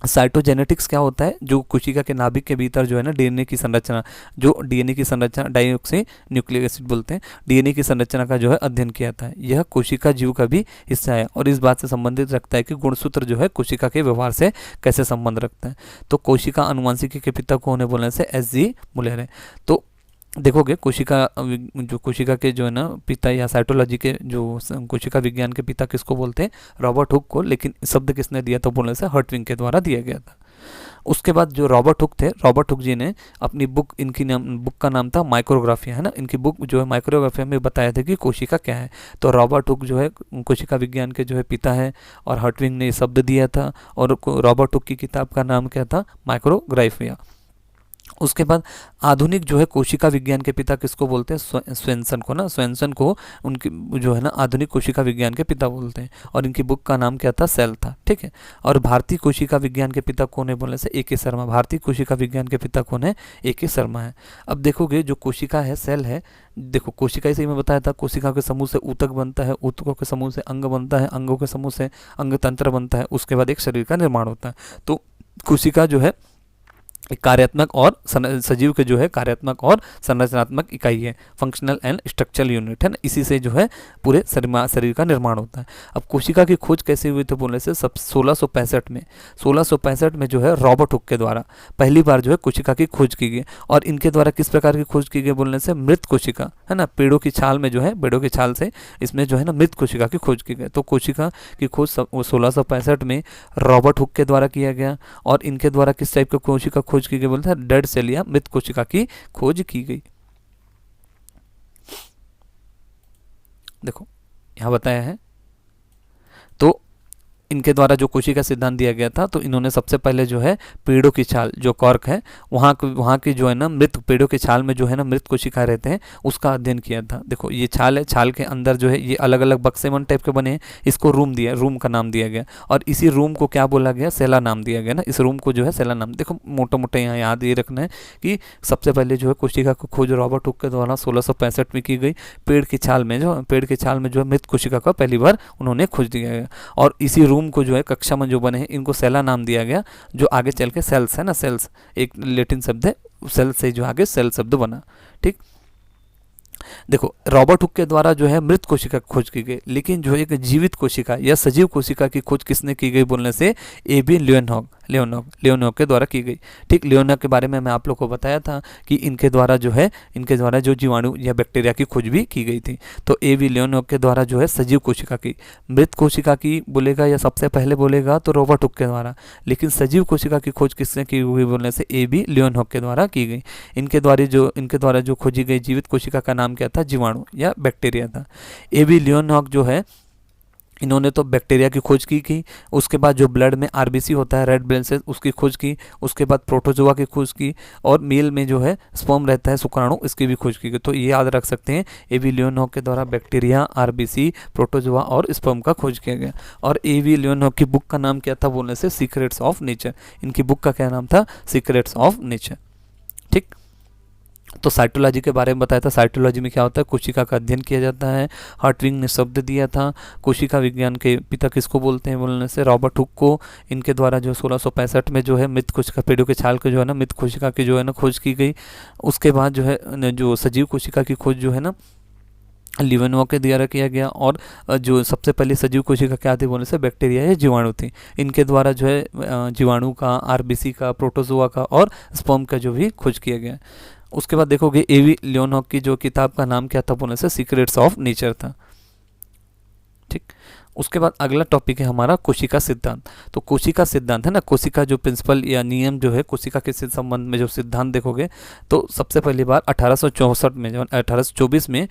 Speaker 1: साइटोजेनेटिक्स क्या होता है, जो कोशिका के नाभिक के भीतर जो है ना डीएनए की संरचना, जो डीएनए की संरचना डाइऑक्सी न्यूक्लिक एसिड बोलते हैं, डीएनए की संरचना का जो है अध्ययन किया था। यह कोशिका जीव का भी हिस्सा है और इस बात से संबंधित रखता है कि गुणसूत्र जो है कोशिका के व्यवहार से कैसे संबंध रखते हैं। तो कोशिका अनुवांशिकी के पिता को होने बोलने से एच.जी. मुलेर है। तो देखोगे जो कोशिका के जो है ना पिता या साइटोलॉजी के जो कोशिका विज्ञान के पिता किसको बोलते हैं, रॉबर्ट हुक को। लेकिन शब्द किसने दिया तो बोलने से हर्टविंग के द्वारा दिया गया था। उसके बाद जो रॉबर्ट हुक थे, रॉबर्ट हुक जी ने अपनी बुक, बुक का नाम था माइक्रोग्राफिया, है ना। इनकी बुक जो है माइक्रोग्राफिया में बताया था कि कोशिका क्या है। तो रॉबर्ट हुक जो है कोशिका विज्ञान के जो है पिता है और हर्टविंग ने शब्द दिया था और रॉबर्ट हुक की किताब का नाम क्या था, माइक्रोग्राफिया। उसके बाद आधुनिक जो है कोशिका विज्ञान के पिता किसको बोलते हैं, स्वेंसन को ना। स्वेंसन को उनकी जो है ना आधुनिक कोशिका विज्ञान के पिता बोलते हैं और इनकी बुक का नाम क्या था, सेल था, ठीक है। और भारतीय कोशिका विज्ञान के पिता कौन है बोलने से ए.के. शर्मा। भारतीय कोशिका विज्ञान के पिता कौन है, ए.के. शर्मा है। अब देखोगे जो कोशिका है, सेल है, देखो कोशिका से ही मैं बताया था, कोशिका के समूह से ऊतक बनता है, ऊतकों के समूह से अंग बनता है, अंगों के समूह से अंग तंत्र बनता है, उसके बाद एक शरीर का निर्माण होता है। तो कोशिका जो है एक कार्यात्मक और सजीव के जो है कार्यात्मक और संरचनात्मक इकाई है, फंक्शनल एंड स्ट्रक्चरल यूनिट, है ना। इसी से जो है पूरे शरीर का निर्माण होता है। अब कोशिका की खोज कैसे हुई तो बोलने से सब 1665 में जो है रॉबर्ट हुक के द्वारा पहली बार जो है कोशिका की खोज की गई। और इनके द्वारा किस प्रकार की खोज की गई बोलने से, मृत कोशिका, है ना। पेड़ों की छाल में जो है, पेड़ों की छाल से इसमें जो है ना मृत कोशिका की खोज की गई। तो कोशिका की खोज 1665 में रॉबर्ट हुक के द्वारा किया गया। और इनके द्वारा किस टाइप की कोशिका खोज की गई बोलते हैं, डेड सेल या मृत कोशिका की खोज की गई। देखो यहां बताया है। तो इनके द्वारा जो कोशिका सिद्धांत दिया गया था, तो इन्होंने सबसे पहले जो है पेड़ों की छाल, जो कॉर्क है, वहाँ की जो है ना मृत पेड़ों की छाल में जो है ना मृत कोशिका रहते हैं, उसका अध्ययन किया था। देखो ये छाल है, छाल के अंदर जो है ये अलग अलग बक्सेमन टाइप के बने हैं, इसको रूम का नाम दिया गया, और इसी रूम को क्या बोला गया, सेला नाम दिया गया ना, इस रूम को जो है सेला नाम। देखो मोटा मोटा यहाँ याद ये रखना है कि सबसे पहले जो है कोशिका को खोज रॉबर्ट हुक के द्वारा 1665 में की गई। पेड़ की छाल में जो है मृत कोशिका का पहली बार उन्होंने खोज दिया गया, और इसी रूम को जो है कक्षा में जो बने हैं इनको सेला नाम दिया गया, जो आगे चल के सेल्स है ना, सेल्स एक लैटिन शब्द है, सेल से जो आगे सेल शब्द बना। ठीक, देखो रॉबर्ट हुक के द्वारा जो है मृत कोशिका की खोज की गई, लेकिन जो एक जीवित कोशिका या सजीव कोशिका की खोज किसने की गई बोलने से एबी लियोनहॉग के द्वारा की गई। ठीक, लियोनहॉग के बारे में मैं आप लोग को बताया था कि इनके द्वारा जो जीवाणु या बैक्टीरिया की खोज भी की गई थी। तो एबी लियोनहॉग के द्वारा जो है सजीव कोशिका की, मृत कोशिका की बोलेगा या सबसे पहले बोलेगा तो रॉबर्ट हुक के द्वारा, लेकिन सजीव कोशिका की खोज किसने की हुई बोलने से एबी लियोनहॉग के द्वारा की गई। इनके द्वारा जो खोजी गई जीवित कोशिका का नाम क्या था, जीवाणु या बैक्टीरिया था। एबी लियोनहॉग जो है इन्होंने तो बैक्टीरिया की खोज की, उसके बाद जो ब्लड में आरबीसी होता है, रेड ब्लड सेल, उसकी खोज की, उसके बाद प्रोटोजोआ की खोज की, और मेल में जो है स्पर्म रहता है शुक्राणु, इसकी भी खोज की। तो ये याद रख सकते हैं एबी लियोनहॉग के द्वारा बैक्टीरिया, आरबीसी, प्रोटोजोआ और स्पर्म का खोज किया गया। और एबी लियोनहॉग की बुक का नाम क्या था बोलने से सीक्रेट्स ऑफ नेचर। इनकी बुक का क्या नाम था, सीक्रेट्स ऑफ नेचर। ठीक, तो साइटोलॉजी के बारे में बताया था। साइटोलॉजी में क्या होता है, कोशिका का अध्ययन किया जाता है। हर्टविंग ने शब्द दिया था। कोशिका विज्ञान के पिता किसको बोलते हैं बोलने से रॉबर्ट हुक को। इनके द्वारा जो 1665 में जो है मृत कोशिका, पेड़ों के छाल के जो है ना मृत कोशिका की जो है ना खोज की गई। उसके बाद जो है जो सजीव कोशिका की खोज जो है ना लियोनहॉग के द्वारा किया गया, और जो सबसे पहले सजीव कोशिका क्या थी बोलने से बैक्टीरिया या जीवाणु थी। इनके द्वारा जो है जीवाणु का, आरबीसी का, प्रोटोजोआ का और स्पर्म का जो भी खोज किया गया। उसके बाद देखोगे एबी लियोनहॉग की जो किताब का नाम क्या था बोलने से सीक्रेट्स ऑफ नेचर था। ठीक, उसके बाद अगला टॉपिक है हमारा कोशिका सिद्धांत। तो कोशिका सिद्धांत है ना, कोशिका जो प्रिंसिपल या नियम जो है कोशिका के संबंध में जो सिद्धांत देखोगे, तो सबसे पहली बार 1864 में, जब 1824 में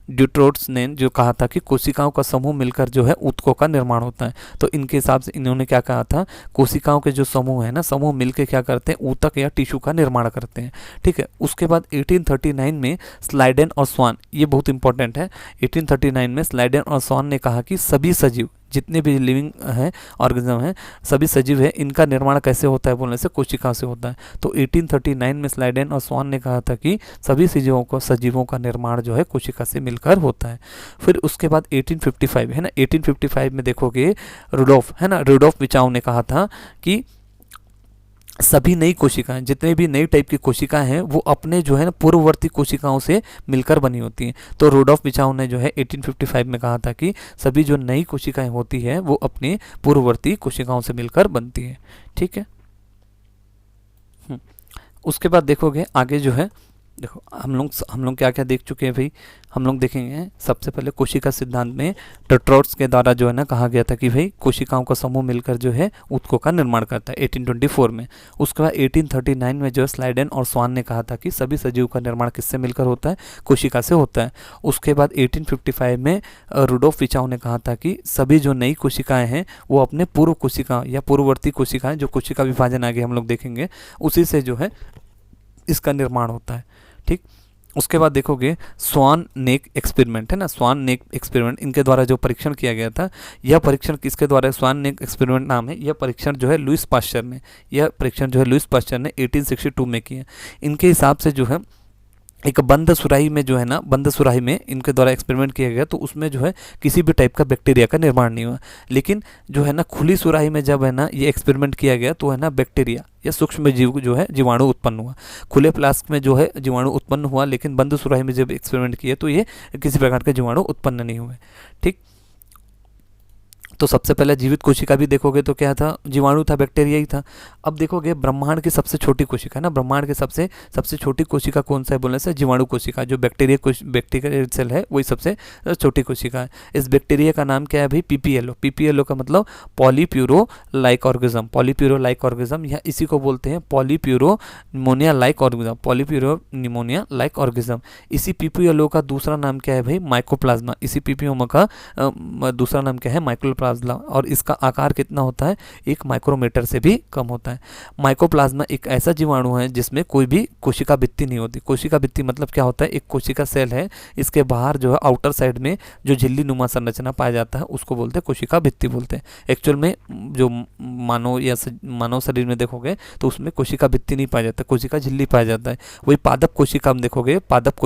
Speaker 1: ड्यूट्रोट्स ने जो कहा था कि कोशिकाओं का समूह मिलकर जो है ऊतकों का निर्माण होता है। तो इनके हिसाब से इन्होंने क्या कहा था, कोशिकाओं के जो समूह है ना, समूह मिलकर क्या करते हैं, ऊतक या टिश्यू का निर्माण करते हैं। ठीक है, उसके बाद 1839 में स्लाइडेन और स्वान, ये बहुत इंपॉर्टेंट है, 1839 में स्लाइडेन और स्वान ने कहा कि सभी सजीव, जितने भी लिविंग हैं ऑर्गेनिज्म हैं, सभी सजीव है, इनका निर्माण कैसे होता है बोलने से कोशिका से होता है। तो 1839 में स्लाइडेन और स्वान ने कहा था कि सभी सजीवों का निर्माण जो है कोशिका से मिलकर होता है। फिर उसके बाद 1855 है ना, 1855 में देखोगे रुडोल्फ विचाउ ने कहा था कि सभी नई कोशिकाएं, जितने भी नई टाइप की कोशिकाएं हैं, वो अपने जो है ना पूर्ववर्ती कोशिकाओं से मिलकर बनी होती हैं। तो रुडोल्फ विचाउ ने जो है 1855 में कहा था कि सभी जो नई कोशिकाएं होती हैं वो अपने पूर्ववर्ती कोशिकाओं से मिलकर बनती है। ठीक है, उसके बाद देखोगे आगे जो है, देखो हम लोग क्या क्या देख चुके हैं भाई। हम लोग देखेंगे सबसे पहले कोशिका सिद्धांत में ड्यूट्रोट्स के द्वारा जो है ना कहा गया था कि भाई कोशिकाओं का समूह मिलकर जो है ऊतकों का निर्माण करता है 1824 में। उसके बाद 1839 में जो है स्लाइडेन और स्वान ने कहा था कि सभी सजीव का निर्माण किससे मिलकर होता है, कोशिका से होता है। उसके बाद 1855 में रुडोल्फ विचाउ ने कहा था कि सभी जो नई कोशिकाएं हैं वो अपने पूर्व कोशिका या पूर्ववर्ती कोशिकाएं, जो कोशिका विभाजन आगे हम लोग देखेंगे, उसी से जो है इसका निर्माण होता है। ठीक, उसके बाद देखोगे स्वान नेक एक्सपेरिमेंट है ना, स्वान नेक एक्सपेरिमेंट, इनके द्वारा जो परीक्षण किया गया था, यह परीक्षण किसके द्वारा, स्वान नेक एक्सपेरिमेंट नाम है, यह परीक्षण जो है लुईस पाश्चर ने 1862 में किया। इनके हिसाब से जो है एक बंद सुराही में जो है ना, बंद सुराही में इनके द्वारा एक्सपेरिमेंट किया गया, तो उसमें जो है किसी भी टाइप का बैक्टीरिया का निर्माण नहीं हुआ। लेकिन जो है ना खुली सुराही में जब है ना ये एक्सपेरिमेंट किया गया, तो है ना बैक्टीरिया या सूक्ष्म जीव जो है जीवाणु उत्पन्न हुआ। खुले फ्लास्क में जो है जीवाणु उत्पन्न हुआ, लेकिन बंद सुराही में जब एक्सपेरिमेंट किया तो ये किसी प्रकार के जीवाणु उत्पन्न नहीं हुए। ठीक, तो सबसे पहले जीवित कोशिका भी देखोगे तो क्या था, जीवाणु था, बैक्टीरिया ही था। अब देखोगे ब्रह्मांड की सबसे छोटी कोशिका है ना, ब्रह्मांड की सबसे छोटी कोशिका कौन सा है बोलने से जीवाणु कोशिका, जो बैक्टीरिया सेल है वही सबसे छोटी कोशिका है। इस बैक्टीरिया का नाम क्या है भाई, पीपीएलओ का मतलब पॉलीप्यूरो लाइक ऑर्गेनिज्म, या इसी को बोलते हैं पॉलीप्यूरो निमोनिया लाइक ऑर्गेनिज्म। इसी पीपीएलओ का दूसरा नाम क्या है भाई, माइकोप्लाज्मा। इसी पीपीएलओ का दूसरा नाम क्या है, माइक्रोप्लाज्मा माइकोप्लाज्मा, और इसका आकार कितना होता है, 1 माइक्रोमीटर से भी कम होता है। माइकोप्लाज्मा एक ऐसा जीवाणु है जिसमें कोई भी कोशिका भित्ति नहीं होती। कोशिका भित्ति मतलब क्या होता है, एक कोशिका सेल है, इसके बाहर जो है आउटर साइड में जो झिल्ली नुमा संरचना पाया जाता है उसको बोलते हैं कोशिका भित्ति बोलते हैं। एक्चुअल में जो मानव शरीर में देखोगे तो उसमें कोशिका भित्ति नहीं पाया जाता, कोशिका झिल्ली पाया जाता है। वही पादप कोशिका में देखोगे, पादप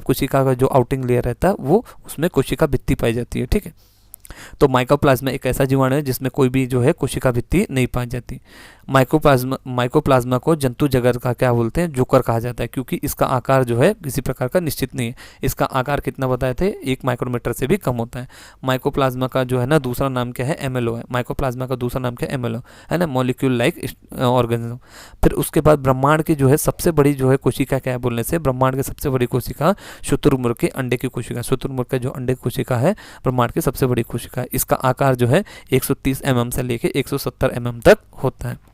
Speaker 1: कोशिका का जो आउटिंग लेयर रहता है वो उसमें कोशिका भित्ति पाई जाती है, ठीक है। तो माइकोप्लाज्मा एक ऐसा जीवाणु है जिसमें कोई भी जो है कोशिका भित्ति नहीं पाई जाती। माइकोप्लाज्मा को जंतु जगर का क्या बोलते हैं, जोकर कहा जाता है, क्योंकि इसका आकार जो है किसी प्रकार का निश्चित नहीं है। इसका आकार कितना बताए थे, 1 माइक्रोमीटर से भी कम होता है। माइकोप्लाज्मा का जो है ना दूसरा नाम क्या है, एमएलओ है। माइकोप्लाज्मा का दूसरा नाम क्या है, एमएलओ है ना, मॉलिक्यूल लाइक ऑर्गेनिज्म। फिर उसके बाद ब्रह्मांड की जो है सबसे बड़ी जो है कोशिका क्या है बोलने से, ब्रह्मांड की सबसे बड़ी कोशिका शुतुरमुर्ग के अंडे की कोशिका, शुतुरमुर्ग का जो अंडे की कोशिका है ब्रह्मांड की सबसे बड़ी कोशिका है। इसका आकार जो है 130 mm से लेके 170 mm तक होता है।